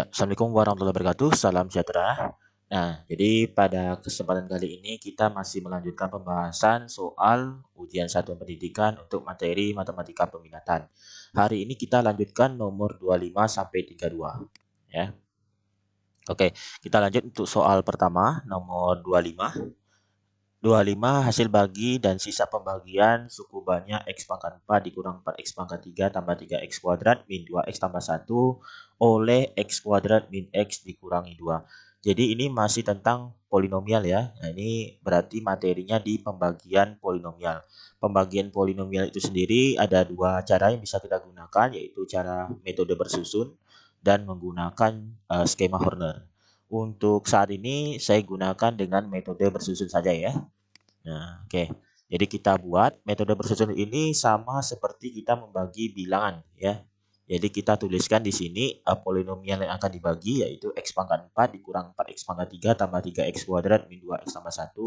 Assalamualaikum warahmatullahi wabarakatuh. Salam sejahtera. Nah, jadi pada kesempatan kali ini kita masih melanjutkan pembahasan soal ujian satuan pendidikan untuk materi matematika peminatan. Hari ini kita lanjutkan nomor 25 sampai 32, ya. Oke, kita lanjut untuk soal pertama, nomor 25. 25 hasil bagi dan sisa pembagian suku banyak X pangkat 4 dikurang 4X pangkat 3 tambah 3X kuadrat min 2X tambah 1 oleh X kuadrat min X dikurangi 2. Jadi ini masih tentang polinomial ya. Nah, ini berarti materinya di pembagian polinomial. Pembagian polinomial itu sendiri ada dua cara yang bisa kita gunakan, yaitu cara metode bersusun dan menggunakan skema Horner. Untuk saat ini saya gunakan dengan metode bersusun saja ya. Nah, oke. Jadi kita buat metode bersusun ini sama seperti kita membagi bilangan ya. Jadi kita tuliskan di sini polinomial yang akan dibagi yaitu X pangkat 4 dikurang 4X pangkat 3 tambah 3X kuadrat min 2X tambah 1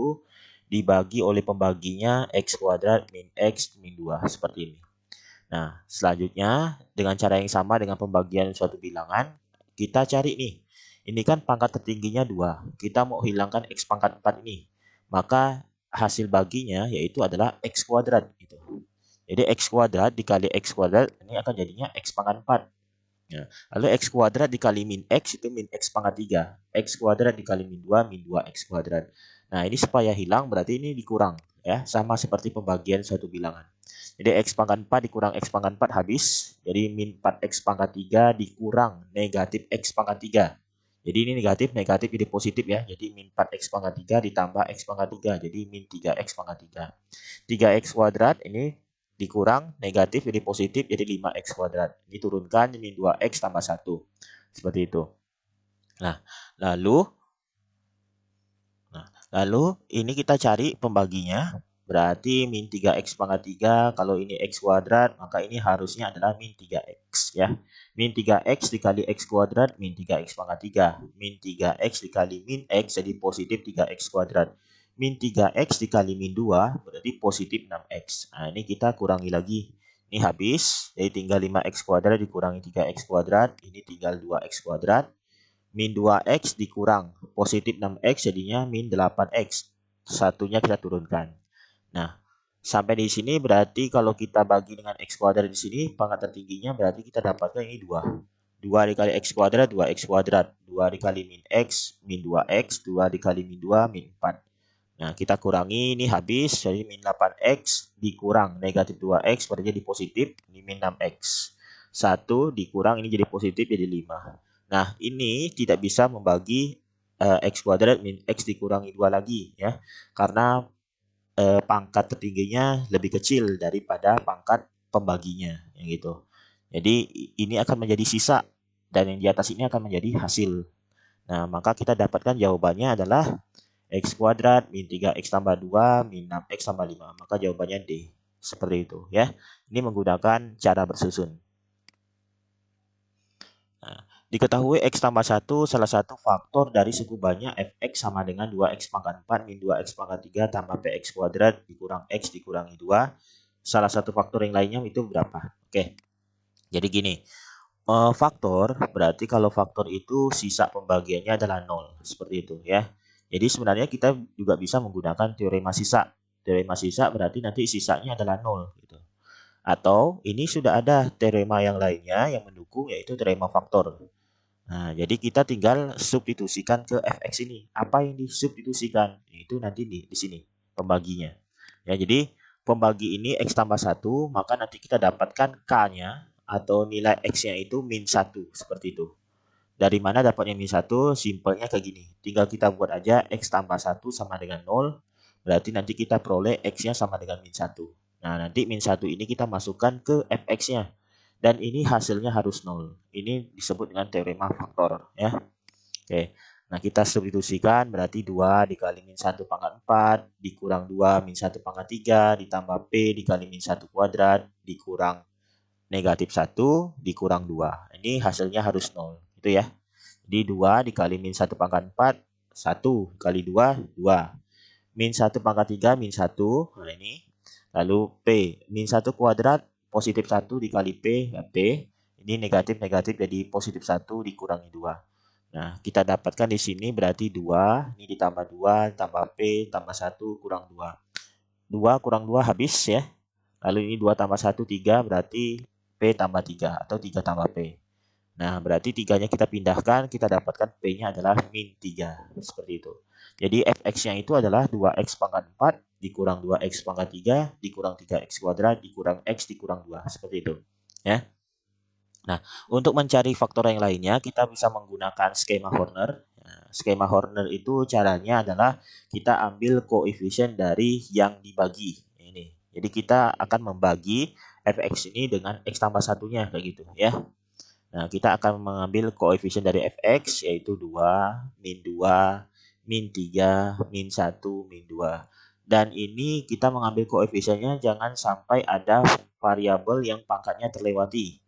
dibagi oleh pembaginya X kuadrat min X min 2 seperti ini. Nah, selanjutnya dengan cara yang sama dengan pembagian suatu bilangan, kita cari nih. Ini kan pangkat tertingginya 2. Kita mau hilangkan X pangkat 4 ini. Maka hasil baginya yaitu adalah X kuadrat gitu. Jadi X kuadrat dikali X kuadrat ini akan jadinya X pangkat 4. Nah, lalu X kuadrat dikali min X itu min X pangkat 3. X kuadrat dikali min 2 min 2X kuadrat. Nah, ini supaya hilang berarti ini dikurang ya, sama seperti pembagian suatu bilangan. Jadi X pangkat 4 dikurang X pangkat 4 habis. Jadi min 4X pangkat 3 dikurang negatif X pangkat 3. Jadi ini negatif jadi positif ya. Jadi min 4X pangkat 3 ditambah X pangkat 3. Jadi min 3X pangkat 3. 3X kuadrat ini dikurang negatif jadi positif jadi 5X kuadrat. Ini turunkan min 2X tambah 1. Seperti itu. Nah, lalu ini kita cari pembaginya. Berarti min 3X pangkat 3, kalau ini X kuadrat, maka ini harusnya adalah min 3X ya. Min 3X dikali X kuadrat, min 3X pangkat 3. Min 3X dikali min X, jadi positif 3X kuadrat. Min 3X dikali min 2, berarti positif 6X. Nah, ini kita kurangi lagi. Ini habis, jadi tinggal 5X kuadrat dikurangi 3X kuadrat, ini tinggal 2X kuadrat. Min 2X dikurang positif 6X jadinya min 8X. Satunya kita turunkan. Nah, sampai di sini berarti kalau kita bagi dengan X kuadrat di sini, pangkat tertingginya berarti kita dapatkan ini 2. 2 dikali X kuadrat, 2X kuadrat. 2 dikali min X, min 2X. 2 dikali min 2, min 4. Nah, kita kurangi, ini habis, jadi min 8X dikurang negatif 2X, berarti jadi positif, ini min 6X. 1 dikurang, ini jadi positif, jadi 5. Nah, ini tidak bisa membagi X kuadrat min X dikurangi 2 lagi ya. Karena pangkat tertingginya lebih kecil daripada pangkat pembaginya yang gitu. Jadi ini akan menjadi sisa dan yang di atas ini akan menjadi hasil. Nah, maka kita dapatkan jawabannya adalah X kuadrat min 3X tambah 2 min 6X tambah 5. Maka jawabannya D. Seperti itu ya. Ini menggunakan cara bersusun. Nah, diketahui X tambah 1 salah satu faktor dari suku banyak Fx sama dengan 2X pangkat 4 min 2X pangkat 3 tambah Px kuadrat dikurang X dikurangi 2. Salah satu faktor yang lainnya itu berapa? Oke, jadi gini. Faktor berarti kalau faktor itu sisa pembagiannya adalah 0. Seperti itu ya. Jadi sebenarnya kita juga bisa menggunakan teorema sisa. Teorema sisa berarti nanti sisanya adalah 0. Gitu. Atau ini sudah ada teorema yang lainnya yang mendukung yaitu teorema faktor. Nah, jadi kita tinggal substitusikan ke fx ini. Apa yang disubstitusikan? Itu nanti di sini pembaginya. Ya, jadi pembagi ini x tambah 1, maka nanti kita dapatkan k-nya atau nilai x-nya itu min 1 seperti itu. Dari mana dapatnya min 1? Simpelnya kayak gini. Tinggal kita buat aja x tambah 1 sama dengan 0. Berarti nanti kita peroleh x-nya sama dengan min 1. Nah, nanti min 1 ini kita masukkan ke fx-nya. Dan ini hasilnya harus 0. Ini disebut dengan teorema faktor ya. Oke. Nah, kita substitusikan berarti 2 dikali min 1 pangkat 4 dikurang 2 min 1 pangkat 3 ditambah P dikali min 1 kuadrat dikurang negatif 1 dikurang 2. Ini hasilnya harus 0. Itu ya. Jadi 2 dikali min 1 pangkat 4 1 kali 2 2. Min 1 pangkat 3 min 1. Nah, ini. Lalu P min 1 kuadrat positif 1 dikali P, ya P Ini negatif-negatif jadi positif 1 dikurangi 2. Nah, kita dapatkan di sini berarti 2, ini ditambah 2, tambah P, tambah 1, kurang 2. 2 kurang 2 habis ya. Lalu ini 2 tambah 1, 3, berarti P tambah 3 atau 3 tambah P. Nah, berarti 3-nya kita pindahkan, kita dapatkan P-nya adalah min 3. Seperti itu. Jadi fx-nya itu adalah 2x pangkat 4 dikurang 2x pangkat 3 dikurang 3x kuadrat dikurang x dikurang 2. Seperti itu. Ya. Nah, untuk mencari faktor yang lainnya, kita bisa menggunakan skema Horner. Nah, skema Horner itu caranya adalah kita ambil koefisien dari yang dibagi. Ini. Jadi kita akan membagi fx ini dengan x tambah satunya kayak gitu ya. Nah, kita akan mengambil koefisien dari fx yaitu 2, min 2, min 3, min 1, min 2. Dan ini kita mengambil koefisiennya jangan sampai ada variabel yang pangkatnya terlewati.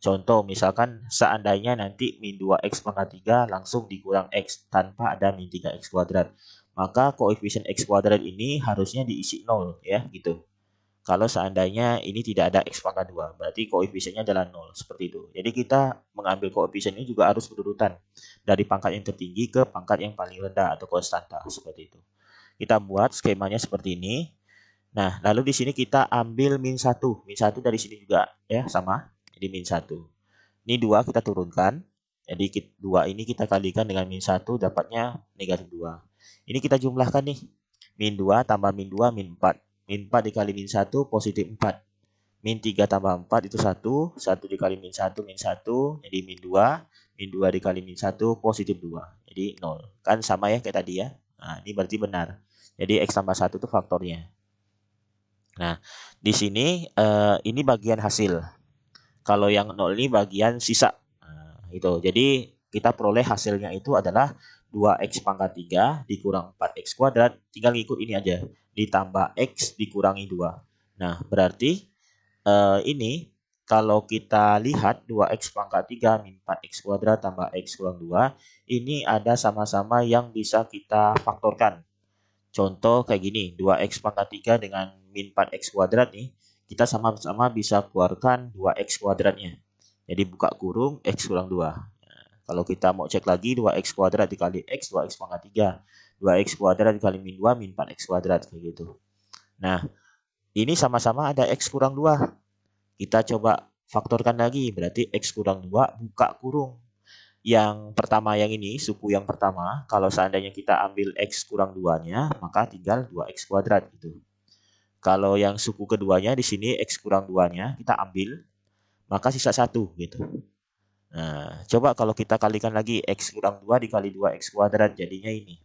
Contoh misalkan seandainya nanti min 2x pangkat 3 langsung dikurang x tanpa ada min 3x kuadrat. Maka koefisien x kuadrat ini harusnya diisi 0 ya gitu. Kalau seandainya ini tidak ada x pangkat 2, berarti koefisiennya adalah 0 seperti itu. Jadi kita mengambil koefisien ini juga harus berurutan dari pangkat yang tertinggi ke pangkat yang paling rendah atau konstanta seperti itu. Kita buat skemanya seperti ini. Nah, lalu di sini kita ambil min 1. Min 1 dari sini juga ya sama. Jadi min 1. Ini 2 kita turunkan. Jadi 2 ini kita kalikan dengan min 1 dapatnya negatif 2. Ini kita jumlahkan nih. Min 2 tambah min 2 min 4. Min 4 dikali min 1 positif 4. Min 3 tambah 4 itu 1. 1 dikali min 1 min 1. Jadi min 2. Min 2 dikali min 1 positif 2. Jadi 0. Kan sama ya kayak tadi ya. Nah, ini berarti benar. Jadi x tambah 1 itu faktornya. Nah, di sini ini bagian hasil. Kalau yang 0 ini bagian sisa. Nah, itu. Jadi kita peroleh hasilnya itu adalah 2x pangkat 3 dikurang 4x kuadrat. Tinggal ngikut ini aja. Ditambah x dikurangi 2. Nah, berarti ini kalau kita lihat 2x pangkat 3 min 4x kuadrat tambah x kurang 2. Ini ada sama-sama yang bisa kita faktorkan. Contoh kayak gini. 2x pangkat 3 dengan min 4x kuadrat nih. Kita sama-sama bisa keluarkan 2x kuadratnya. Jadi buka kurung x kurang 2. Nah, kalau kita mau cek lagi 2x kuadrat dikali x, 2x pangkat 3. 2x kuadrat dikali min 2, min 4x kuadrat. Kayak gitu. Nah, ini sama-sama ada x kurang 2. Kita coba faktorkan lagi. Berarti x kurang 2 buka kurung. Yang pertama yang ini, suku yang pertama, kalau seandainya kita ambil x kurang 2-nya, maka tinggal 2x kuadrat gitu. Kalau yang suku keduanya di sini x kurang 2-nya kita ambil, maka sisa 1 gitu. Nah, coba kalau kita kalikan lagi x kurang 2 dikali 2x kuadrat jadinya ini.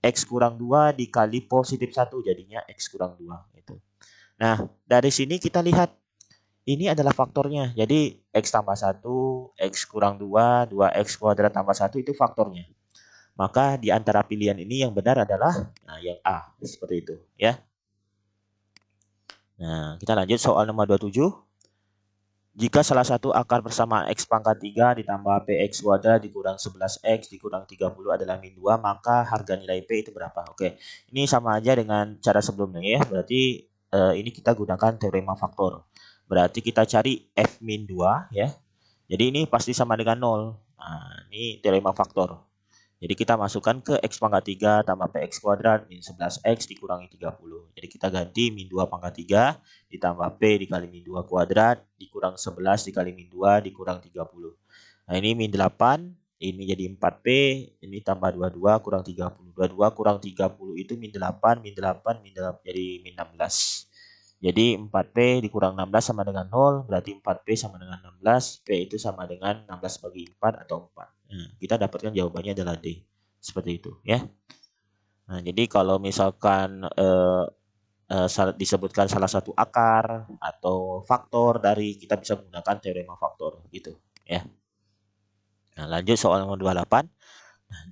X kurang 2 dikali positif 1 jadinya x kurang 2 gitu. Nah, dari sini kita lihat ini adalah faktornya. Jadi x tambah 1, x kurang 2, 2x kuadrat tambah 1 itu faktornya. Maka di antara pilihan ini yang benar adalah yang A, seperti itu ya. Nah, kita lanjut soal nomor 27. Jika salah satu akar bersama x pangkat 3 ditambah px kuadrat dikurang 11x dikurang 30 adalah min 2, maka harga nilai P itu berapa? Oke, ini sama aja dengan cara sebelumnya ya. Berarti ini kita gunakan teorema faktor. Berarti kita cari f min 2 ya. Jadi ini pasti sama dengan 0. Nah, ini teorema faktor. Jadi kita masukkan ke x pangkat 3 tambah px kuadrat min 11x dikurangi 30. Jadi kita ganti min 2 pangkat 3 ditambah p dikali min 2 kuadrat dikurang 11 dikali min 2 dikurang 30. Nah ini min 8, ini jadi 4p, ini tambah 22 kurang 30. 22 kurang 30 itu min 8, min 8, min 8 jadi min 16. Jadi 4p dikurang 16 sama dengan 0, berarti 4p sama dengan 16, p itu sama dengan 16 bagi 4 atau 4. Nah, kita dapatkan jawabannya adalah D. Seperti itu ya. Nah, jadi kalau misalkan disebutkan salah satu akar atau faktor dari, kita bisa menggunakan teorema faktor gitu ya. Nah, lanjut soal nomor 28.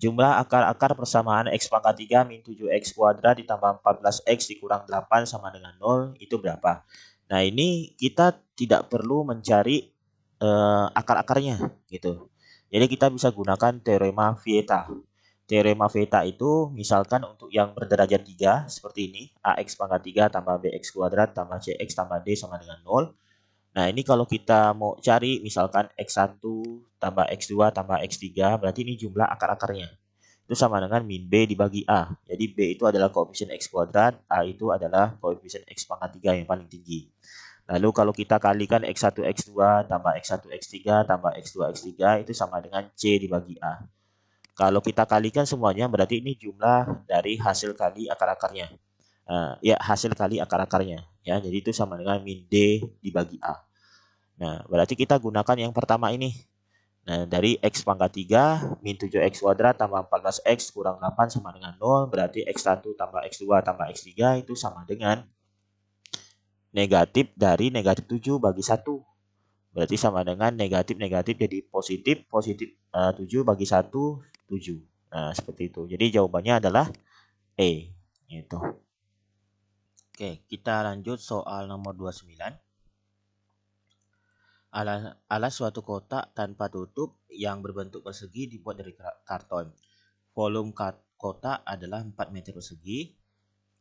Jumlah akar-akar persamaan x pangkat 3 min 7x kuadrat ditambah 14x dikurang 8 sama dengan 0 itu berapa? Nah ini kita tidak perlu mencari akar-akarnya gitu. Jadi kita bisa gunakan teorema Vieta. Teorema Vieta itu misalkan untuk yang berderajat 3 seperti ini. Ax pangkat 3 tambah bx kuadrat tambah cx tambah d sama dengan 0. Nah, ini kalau kita mau cari misalkan X1 tambah X2 tambah X3, berarti ini jumlah akar-akarnya. Itu sama dengan min B dibagi A. Jadi B itu adalah koefisien X kuadrat, A itu adalah koefisien X pangkat 3 yang paling tinggi. Lalu kalau kita kalikan X1 X2 tambah X1 X3 tambah X2 X3 itu sama dengan C dibagi A. Kalau kita kalikan semuanya berarti ini jumlah dari hasil kali akar-akarnya. Ya, hasil kali akar-akarnya. Ya, jadi itu sama dengan min D dibagi A. Nah, berarti kita gunakan yang pertama ini. Nah, dari X pangkat 3 min 7X kuadrat tambah 14X kurang 8 sama dengan 0. Berarti X1 tambah X2 tambah X3 itu sama dengan negatif dari negatif 7 bagi 1. Berarti sama dengan negatif-negatif jadi positif, positif 7 bagi 1, 7. Nah, seperti itu. Jadi jawabannya adalah E. Gitu. Oke, kita lanjut soal nomor 29. Alas suatu kotak tanpa tutup yang berbentuk persegi dibuat dari karton. Volume kotak adalah 4 meter persegi,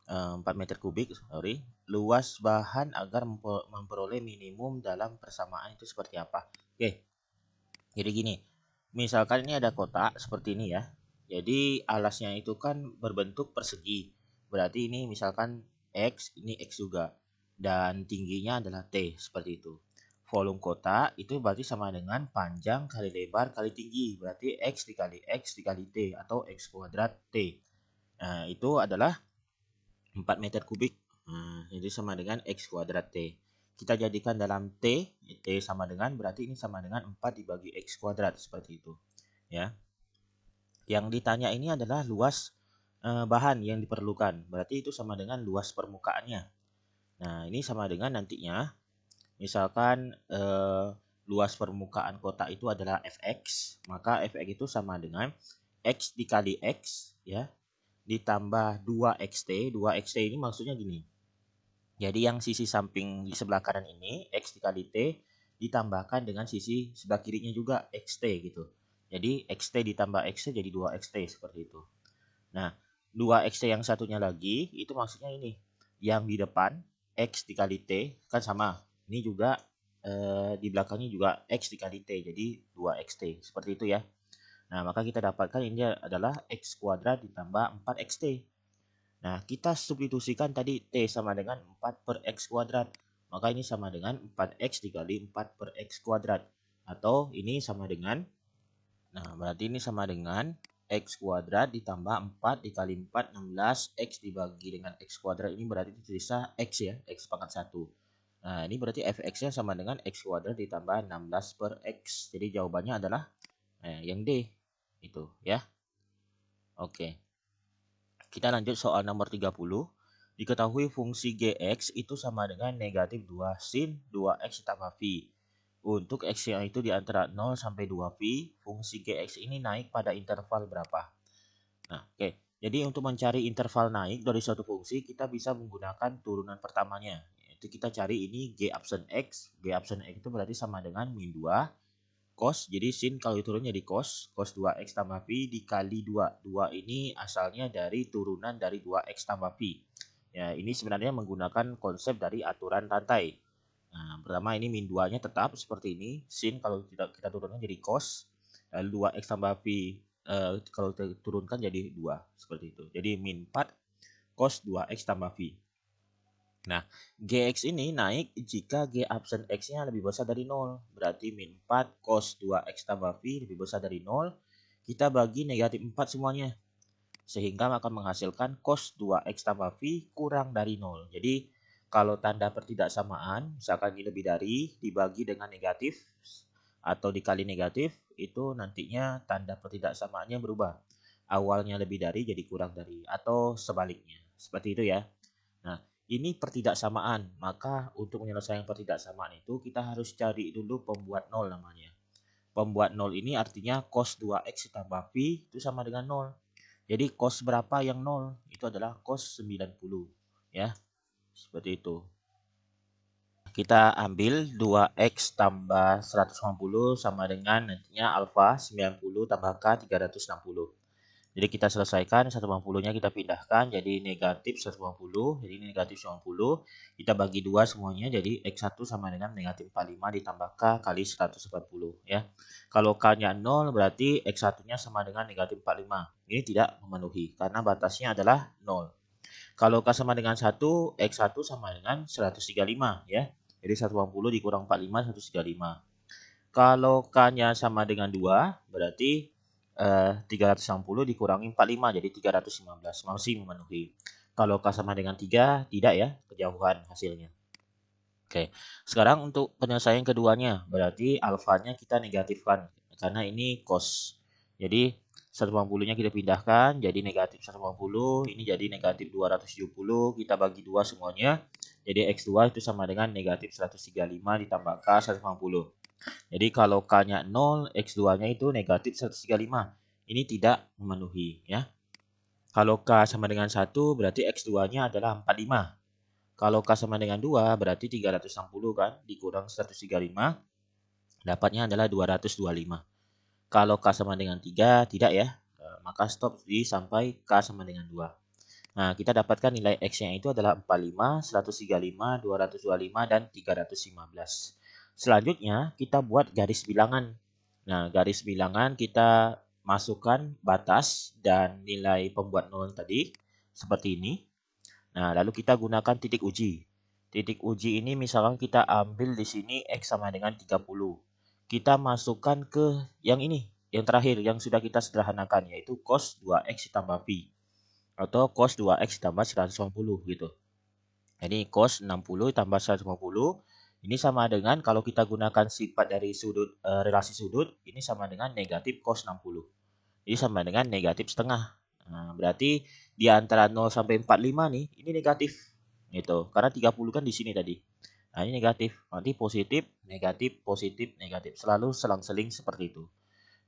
4 meter kubik, sorry. Luas bahan agar memperoleh minimum dalam persamaan itu seperti apa? Oke, jadi gini. Misalkan ini ada kotak seperti ini ya. Jadi alasnya itu kan berbentuk persegi. Berarti ini misalkan X, ini X juga. Dan tingginya adalah T, seperti itu. Volume kotak itu berarti sama dengan panjang kali lebar kali tinggi. Berarti X dikali X dikali T atau X kuadrat T. Nah, itu adalah 4 meter kubik. Jadi sama dengan X kuadrat T. Kita jadikan dalam T, T sama dengan, berarti ini sama dengan 4 dibagi X kuadrat, seperti itu. Ya. Yang ditanya ini adalah luas bahan yang diperlukan. Berarti itu sama dengan luas permukaannya. Nah, ini sama dengan nantinya misalkan luas permukaan kotak itu adalah Fx, maka Fx itu sama dengan X dikali X ya ditambah 2xt. 2xt ini maksudnya gini. Jadi yang sisi samping di sebelah kanan ini X dikali T ditambahkan dengan sisi sebelah kirinya juga XT gitu. Jadi XT ditambah XT jadi 2XT seperti itu. Nah, 2XT yang satunya lagi itu maksudnya ini. Yang di depan X dikali T kan sama. Ini juga di belakangnya juga X dikali T. Jadi 2XT. Seperti itu ya. Nah, maka kita dapatkan ini adalah X kuadrat ditambah 4XT. Nah, kita substitusikan tadi T sama dengan 4 per X kuadrat. Maka ini sama dengan 4X dikali 4 per X kuadrat. Atau ini sama dengan, nah berarti ini sama dengan X kuadrat ditambah 4 dikali 4, 16. X dibagi dengan X kuadrat ini berarti terisa X ya, X pangkat 1. Nah, ini berarti Fx-nya sama dengan X kuadrat ditambah 16 per X. Jadi jawabannya adalah yang D. Itu ya. Oke. Kita lanjut soal nomor 30. Diketahui fungsi Gx itu sama dengan negatif 2 sin 2x tambah phi. Untuk x yang itu di antara 0 sampai 2 phi, fungsi Gx ini naik pada interval berapa? Nah, oke. Jadi untuk mencari interval naik dari suatu fungsi, kita bisa menggunakan turunan pertamanya. Yaitu kita cari ini G absen X. G absen X itu berarti sama dengan min 2 cos, jadi sin kalau diturunnya di cos 2x tambah pi dikali 2. 2 ini asalnya dari turunan dari 2x tambah pi. Ya, ini sebenarnya menggunakan konsep dari aturan rantai. Nah, pertama ini min 2-nya tetap seperti ini. Sin kalau kita turunkan jadi cos, lalu 2x tambah pi kalau kita turunkan jadi 2 seperti itu. Jadi min 4 cos 2x tambah pi. Nah, Gx ini naik jika G absen X-nya lebih besar dari 0. Berarti min 4 cos 2X tambah phi lebih besar dari 0. Kita bagi negatif 4 semuanya. Sehingga akan menghasilkan cos 2X tambah phi kurang dari 0. Jadi, kalau tanda pertidaksamaan, misalkan ini lebih dari, dibagi dengan negatif, atau dikali negatif, itu nantinya tanda pertidaksamaannya berubah. Awalnya lebih dari jadi kurang dari, atau sebaliknya. Seperti itu ya. Nah, ini pertidaksamaan. Maka untuk menyelesaikan pertidaksamaan itu kita harus cari dulu pembuat nol namanya. Pembuat nol ini artinya cos 2x tambah pi itu sama dengan 0. Jadi cos berapa yang 0? Itu adalah cos 90. Ya, seperti itu. Kita ambil 2x tambah 150 sama dengan nantinya alfa 90 tambah k 360. Jadi kita selesaikan 150-nya kita pindahkan jadi negatif 150. Jadi ini negatif 150. Kita bagi 2 semuanya jadi X1 sama dengan negatif 45 ditambah K kali 140 ya. Kalau K-nya 0 berarti X1-nya sama dengan negatif 45. Ini tidak memenuhi karena batasnya adalah 0. Kalau K sama dengan 1, X1 sama dengan 135 ya. Jadi 150 dikurang 45 135. Kalau K-nya sama dengan 2 berarti 360 dikurangi 45 jadi 315 masih memenuhi. Kalau K sama dengan 3 tidak ya, kejauhan hasilnya. Oke, sekarang untuk penyelesaian keduanya berarti alfanya kita negatifkan karena ini cos. Jadi 150-nya kita pindahkan jadi negatif 150, ini jadi negatif 270, kita bagi 2 semuanya. Jadi X2 itu sama dengan negatif 135 ditambah K 150. Jadi kalau K-nya 0, X2-nya itu negatif 135. Ini tidak memenuhi ya. Kalau K sama dengan 1 berarti X2-nya adalah 45. Kalau K sama dengan 2 berarti 360 kan dikurang 135 dapatnya adalah 225. Kalau K sama dengan 3 tidak ya. Maka stop di sampai K sama dengan 2. Nah, kita dapatkan nilai X-nya itu adalah 45, 135, 225, dan 315. Selanjutnya, kita buat garis bilangan. Nah, garis bilangan kita masukkan batas dan nilai pembuat nol tadi, seperti ini. Nah, lalu kita gunakan titik uji. Titik uji ini misalkan kita ambil di sini X sama dengan 30. Kita masukkan ke yang ini, yang terakhir, yang sudah kita sederhanakan, yaitu cos 2X ditambah phi atau cos 2X tambah 150 gitu. Jadi cos 60 tambah 150 ini sama dengan kalau kita gunakan sifat dari sudut relasi sudut ini sama dengan negatif cos 60. Jadi sama dengan negatif setengah. Nah, berarti di antara 0 sampai 45 nih ini negatif gitu. Karena 30 kan di sini tadi. Nah, ini negatif. Nanti positif, negatif, positif, negatif. Selalu selang-seling seperti itu.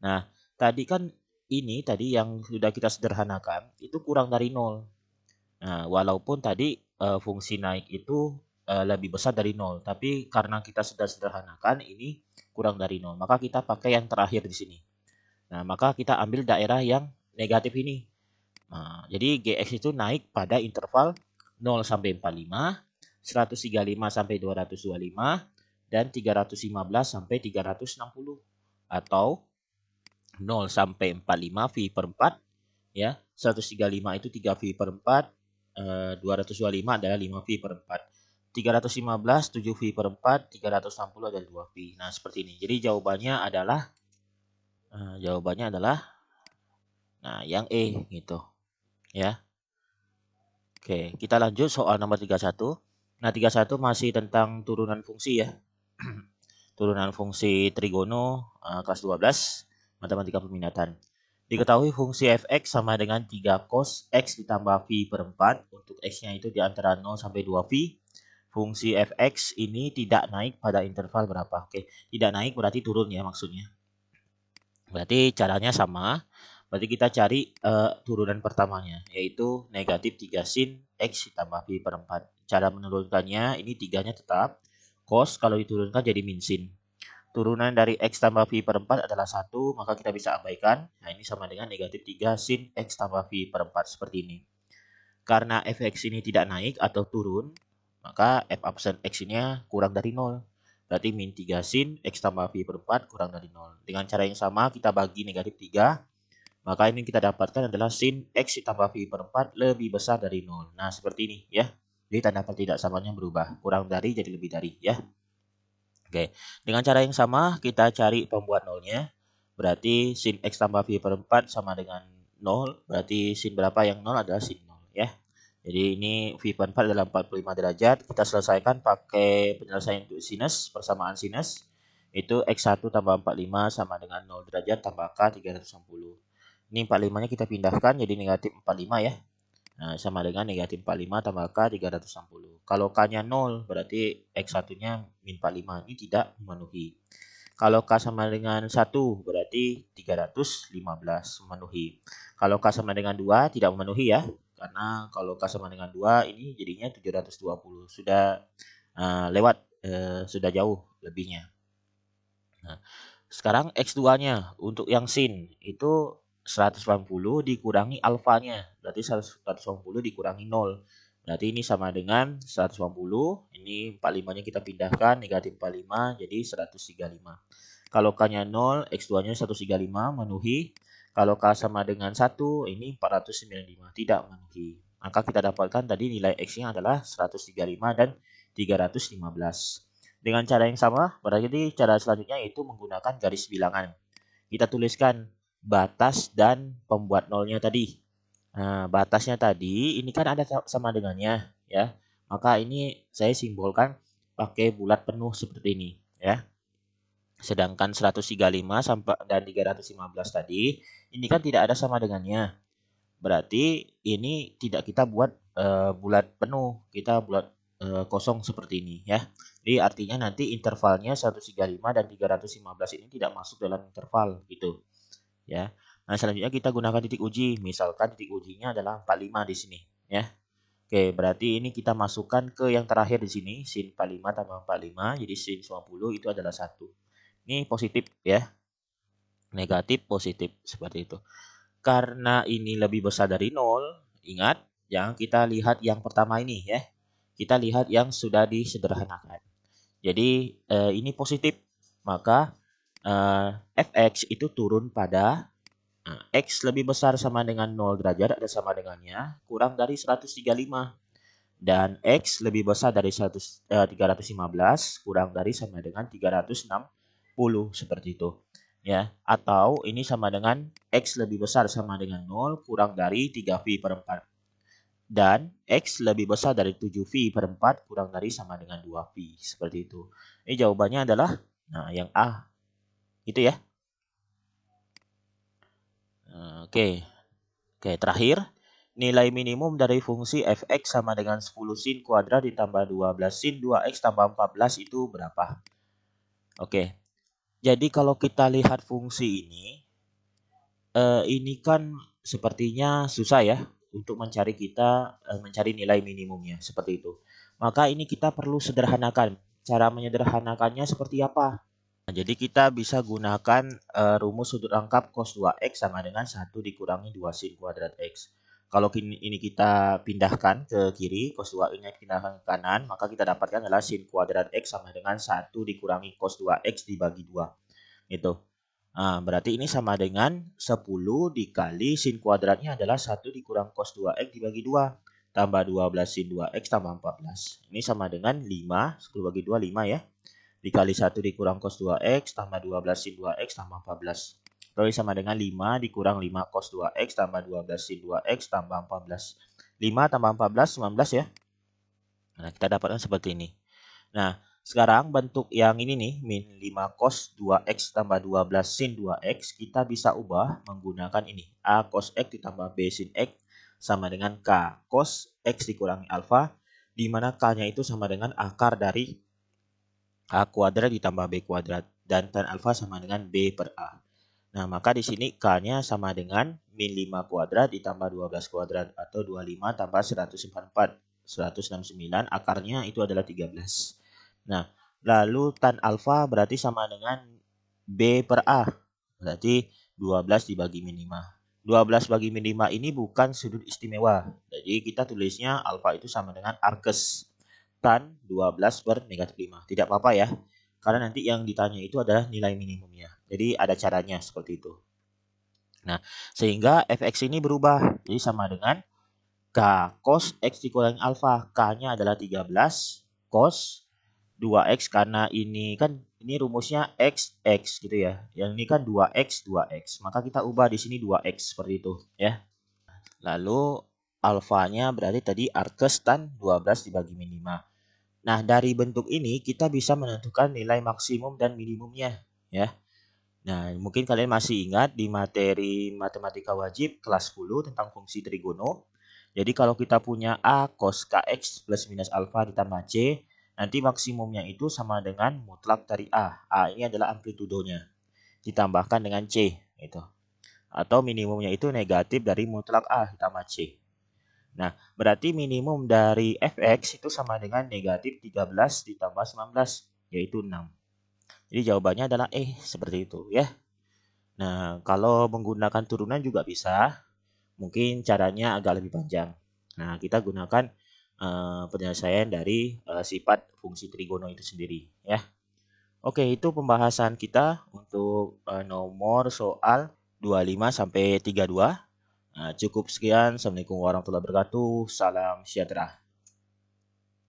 Nah, tadi kan ini tadi yang sudah kita sederhanakan itu kurang dari 0. Nah, walaupun tadi fungsi naik itu lebih besar dari 0, tapi karena kita sudah sederhanakan ini kurang dari 0, maka kita pakai yang terakhir di sini. Nah, maka kita ambil daerah yang negatif ini. Nah, jadi GX itu naik pada interval 0 sampai 45, 135 sampai 225, dan 315 sampai 360 atau 0 sampai 45 V per 4 ya. 135 itu 3 V per 4, 225 adalah 5 V per 4. 315 7 V per 4, 360 adalah 2 V. Nah, seperti ini. Jadi jawabannya adalah nah, yang E gitu ya. Oke, kita lanjut soal nomor 31. Nah, 31 masih tentang turunan fungsi ya. Turunan fungsi trigono kelas 12 matematika peminatan. Diketahui fungsi fx sama dengan 3 cos x ditambah phi per 4. Untuk x-nya itu di antara 0 sampai 2 phi. Fungsi fx ini tidak naik pada interval berapa? Oke, tidak naik berarti turun ya maksudnya. Berarti caranya sama. Berarti kita cari turunan pertamanya, yaitu negatif 3 sin x ditambah phi per 4. Cara menurunkannya, ini 3-nya tetap. Cos kalau diturunkan jadi min sin. Turunan dari X tambah V per 4 adalah 1, maka kita bisa abaikan. Nah, ini sama dengan negatif 3 sin X tambah V per 4 seperti ini. Karena fx ini tidak naik atau turun, maka f absen X-nya kurang dari 0. Berarti min 3 sin X tambah V per 4 kurang dari 0. Dengan cara yang sama, kita bagi negatif 3, maka ini kita dapatkan adalah sin X ditambah V per 4 lebih besar dari 0. Nah, seperti ini ya. Jadi tanda tidak samanya berubah. Kurang dari jadi lebih dari ya. Oke, dengan cara yang sama kita cari pembuat nolnya. Berarti sin X tambah V per 4 sama dengan 0. Berarti sin berapa yang 0 adalah sin 0 ya. Jadi ini V per 4 adalah 45 derajat. Kita selesaikan pakai penyelesaian untuk sinus, persamaan sinus. Itu X1 tambah 45 sama dengan 0 derajat tambah K 360. Ini 45-nya kita pindahkan jadi negatif 45 ya. Nah, sama dengan negatif 45 tambah K 360. Kalau K-nya 0, berarti X1-nya min 45. Ini tidak memenuhi. Kalau K sama dengan 1, berarti 315 memenuhi. Kalau K sama dengan 2, tidak memenuhi ya. Karena kalau K sama dengan 2, ini jadinya 720. Sudah lewat, sudah jauh lebihnya. Nah, sekarang X2-nya untuk yang sin itu 180 dikurangi alfanya. Berarti 180 dikurangi 0. Berarti ini sama dengan 180. Ini 45-nya kita pindahkan, negatif 45 jadi 135. Kalau K-nya 0, X2-nya 135 memenuhi. Kalau K sama dengan 1, ini 495 tidak memenuhi. Maka kita dapatkan tadi nilai X-nya adalah 135 dan 315. Dengan cara yang sama, berarti cara selanjutnya yaitu menggunakan garis bilangan. Kita tuliskan batas dan pembuat nolnya tadi. Nah, batasnya tadi ini kan ada sama dengannya ya. Maka ini saya simbolkan pakai bulat penuh seperti ini ya. Sedangkan 135 sampai dan 315 tadi ini kan tidak ada sama dengannya. Berarti ini tidak kita buat bulat penuh, kita buat kosong seperti ini ya. Jadi artinya nanti intervalnya 135 dan 315 ini tidak masuk dalam interval gitu ya. Nah, selanjutnya kita gunakan titik uji. Misalkan titik ujinya adalah 45 di sini ya. Oke, berarti ini kita masukkan ke yang terakhir di sini, sin 45 tambah 45, jadi sin 90 itu adalah 1. Ini positif ya, negatif positif seperti itu. Karena ini lebih besar dari 0, ingat yang kita lihat yang pertama ini ya. Kita lihat yang sudah disederhanakan. Jadi ini positif, maka fx itu turun pada X lebih besar sama dengan 0 derajat ada sama dengannya kurang dari 135 dan X lebih besar dari 315 kurang dari sama dengan 360 seperti itu ya, atau ini sama dengan X lebih besar sama dengan 0 kurang dari 3V per 4 dan X lebih besar dari 7V per 4 kurang dari sama dengan 2V seperti itu. Ini jawabannya adalah yang A itu ya. Oke. Oke, terakhir, nilai minimum dari fungsi fx sama dengan 10 sin kuadrat ditambah 12 sin 2x tambah 14 itu berapa? Oke, jadi kalau kita lihat fungsi ini kan sepertinya susah ya untuk mencari nilai minimumnya seperti itu. Maka ini kita perlu sederhanakan. Cara menyederhanakannya seperti apa? Nah, jadi kita bisa gunakan rumus sudut rangkap cos 2x sama dengan 1 dikurangi 2 sin kuadrat x. Kalau ini kita pindahkan ke kiri, cos 2 ini pindahkan ke kanan, maka kita dapatkan adalah sin kuadrat x sama dengan 1 dikurangi cos 2x dibagi 2. Itu. Nah, berarti ini sama dengan 10 dikali sin kuadratnya adalah 1 dikurang cos 2x dibagi 2. Tambah 12 sin 2x tambah 14. Ini sama dengan 5, 10 bagi 2, 5 ya. Dikali 1 dikurang cos 2x tambah 12 sin 2x tambah 14. Terus sama dengan 5 dikurang 5 cos 2x tambah 12 sin 2x tambah 14. 5 tambah 14, 19 ya. Nah, kita dapatkan seperti ini. Nah, sekarang bentuk yang ini nih, min 5 cos 2x tambah 12 sin 2x, kita bisa ubah menggunakan ini. A cos x ditambah B sin x sama dengan K cos x dikurangi alfa, di mana K-nya itu sama dengan akar dari A kuadrat ditambah B kuadrat dan tan alfa sama dengan B per A. Nah, maka di sini K-nya sama dengan min 5 kuadrat ditambah 12 kuadrat atau 25 tambah 144, 169, akarnya itu adalah 13. Nah, lalu tan alfa berarti sama dengan B per A. Berarti 12 dibagi min 5. 12 bagi min 5 ini bukan sudut istimewa. Jadi kita tulisnya alfa itu sama dengan arkes tan 12 per negatif 5. Tidak apa-apa ya. Karena nanti yang ditanya itu adalah nilai minimumnya. Jadi ada caranya seperti itu. Nah, sehingga fx ini berubah. Jadi sama dengan K cos X dikurangi alfa. K-nya adalah 13 cos 2X karena ini kan ini rumusnya X gitu ya. Yang ini kan 2X 2X. Maka kita ubah di sini 2X seperti itu ya. Lalu alfanya berarti tadi arkes tan 12 dibagi min 5. Nah, dari bentuk ini kita bisa menentukan nilai maksimum dan minimumnya ya. Nah, mungkin kalian masih ingat di materi matematika wajib kelas 10 tentang fungsi trigono. Jadi kalau kita punya A cos kx plus minus alfa ditambah C, nanti maksimumnya itu sama dengan mutlak dari A. A ini adalah amplitudonya. Ditambahkan dengan C itu. Atau minimumnya itu negatif dari mutlak A ditambah C. Nah, berarti minimum dari fx itu sama dengan negatif 13 ditambah 19, yaitu 6. Jadi jawabannya adalah seperti itu ya. Nah, kalau menggunakan turunan juga bisa, mungkin caranya agak lebih panjang. Nah, kita gunakan penyelesaian dari sifat fungsi trigono itu sendiri, ya. Oke, itu pembahasan kita untuk nomor soal 25 sampai 32. Nah, cukup sekian. Assalamualaikum warahmatullahi wabarakatuh. Salam sejahtera.